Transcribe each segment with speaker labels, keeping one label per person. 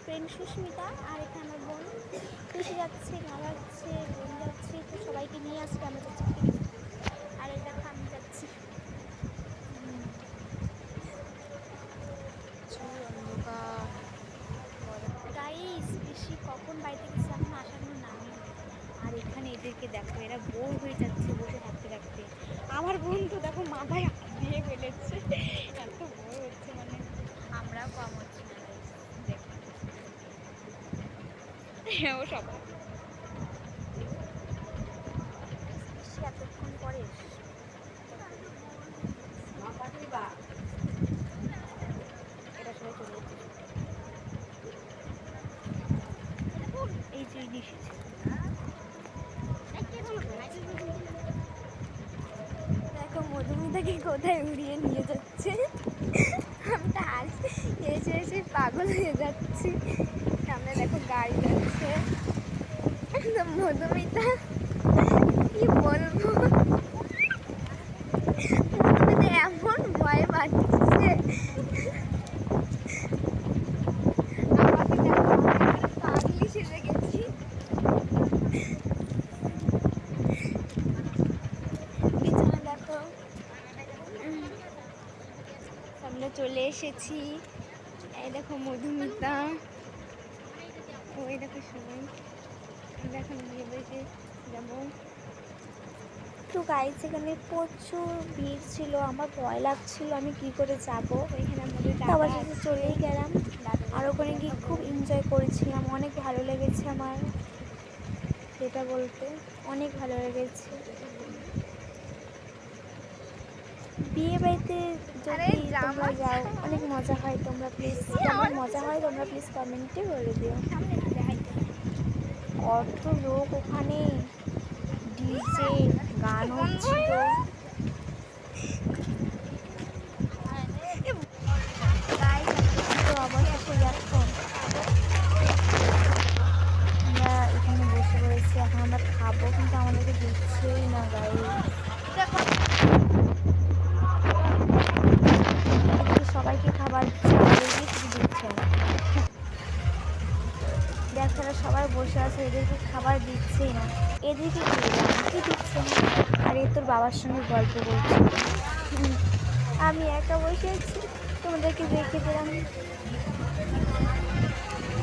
Speaker 1: Friend Susmita, আর এখানে আমার বোন খুশি যাচ্ছে, মা যাচ্ছে, বোন যাচ্ছে, তো সবাইকে নিয়ে আজকে আমরা যাচ্ছি পিকনিক। আর এই দেখো আমি যাচ্ছি। গাইস পিসি কখন বাড়িতে গেছে এখন আসার কোনো নামই নেই। আর এখানে এদেরকে দেখো, এরা বোর হয়ে যাচ্ছে বসে থাকতে থাকতে। আমার বোন তো দেখো মাথায় হাত দিয়ে ফেলেছে, এত বোর হচ্ছে, মানে আমরাও কম হচ্ছি না গাইস। দেখো ও সবাই পিসি এতক্ষণ পরে এটা সবাই চলে যেতে, এই যে এসেছে। দেখো মধুমিতাকে কোথায় উড়িয়ে নিয়ে যাচ্ছে, আমি তো এসে এসে পাগল হয়ে যাচ্ছি। সামনে দেখো গাড়ি যাচ্ছে, মধুমিতা কি বলবো, মধুমিতা এমন ভয় পাচ্ছে, আমাকে দেখো পাগলি সেজে গেছি। পিছনে দেখো সামনে চলে এসেছি, এই দেখো মধুমিতা, ওই দেখো সবাই, দেখো নিয়ে বসে যাবো। তো গাইস এখানে প্রচুর ভিড় ছিল, আমার ভয় লাগছিল আমি কি করে যাবো, আবার সাথে চলেই গেলাম। আর ওখানে গিয়ে খুব এনজয় করেছিলাম, অনেক ভালো লেগেছে আমার, যেটা বলতে অনেক ভালো লেগেছে। বিয়ে বাড়িতে যদি তোমরা যাও অনেক মজা হয়, তোমরা প্লিজ কেমন মজা হয় তোমরা প্লিজ কমেন্টে বলে দিও। কত লোক ওখানে, ডিজে গান হচ্ছিল, তো অবশেষে দেখো আমরা এখানে বসে রয়েছি, এখন আমরা খাবো কিন্তু আমাদেরকে দিচ্ছেই না গাই, সবাইকে খাবার দিচ্ছে কিছু দিচ্ছে না। দেখো সবাই বসে আছে, এদেরকে খাবার দিচ্ছেই না, এদেরকে কি দিচ্ছে না। আর এ তোর বাবার সঙ্গে গল্প করছে, আমি একা বসে আছি, তোমাদেরকে দেখে দিলাম,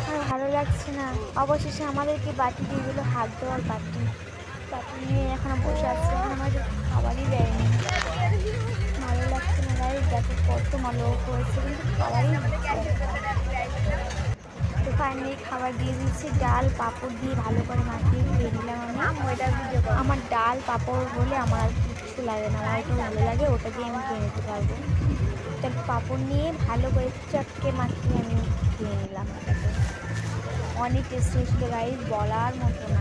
Speaker 1: আর ভালো লাগছে না। অবশেষে আমাদেরকে বাটি দিয়ে দিল, হাত দেওয়ার বাটি, বাটি নিয়ে এখন বসে আছে, এখন আমাদের খাবারই দেয়নি, ভালো লাগছে না গাইস। দেখো কত লোক হয়েছে কিন্তু খাবারই দিচ্ছে। তো ফাইনালি খাবার দিয়ে দিচ্ছি, ডাল পাঁপড় দিয়ে ভালো করে মাখিয়ে খেয়ে নিলাম আমি। আমার ডাল পাঁপড় বলে আমার আর কিচ্ছু লাগে না, আমার ওটা ভালো লাগে, ওটা দিয়ে আমি খেয়ে নিতে পারবো। তার পাঁপড় নিয়ে ভালো করে চটকে মাখিয়ে আমি খেয়ে নিলাম, এটাকে অনেক টেস্টি হয়েছিল গাইস, বলার মতো না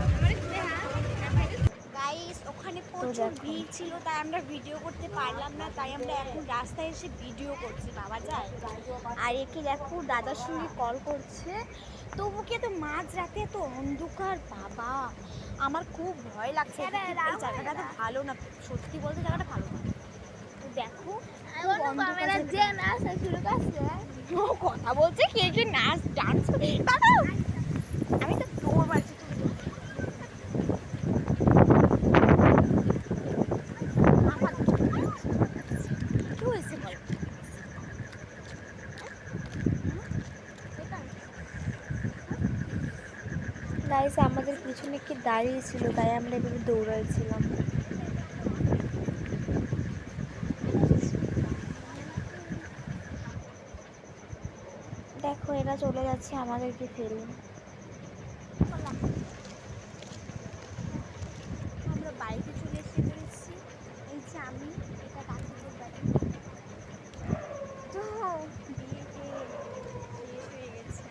Speaker 1: গাইস। ওখানে প্রচুর ভিড় ছিল, তাই আমরা ভিডিও করতে পারলাম না, তাই আমরা এখন রাস্তায় এসে ভিডিও করছি, বাবা যায়। আর একে দেখো দাদার সঙ্গে কল করছে, তবু কি এত মাঝ রাতে এত অন্ধকার, বাবা আমার খুব ভয় লাগছে। এই জায়গাটা তো ভালো না, সত্যি বলতে জায়গাটা ভালো না। তো দেখো কথা বলছে, কে কে নাচ ডান্স, আমি তো তোর বাড়িতে গাইস আমাদের পিছনে কি দাঁড়িয়ে ছিল, তাই আমরা এভাবে দৌড়াইছিলাম। দেখো এরা চলে যাচ্ছে আমাদেরকে ফেলে, আমরা বাড়িতে চলে এসে পড়েছি। এই যে আমি, এটা কাকুদের বাড়ি, তো বিয়েতে শেষ হয়ে গেছে।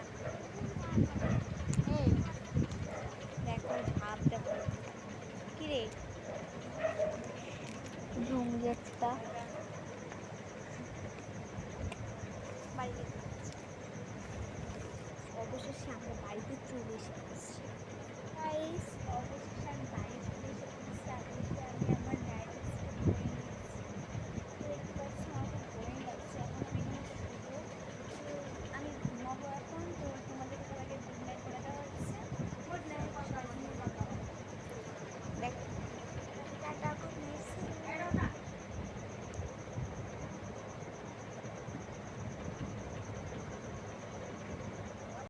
Speaker 1: এই দেখো ভাব দেখো, কিরে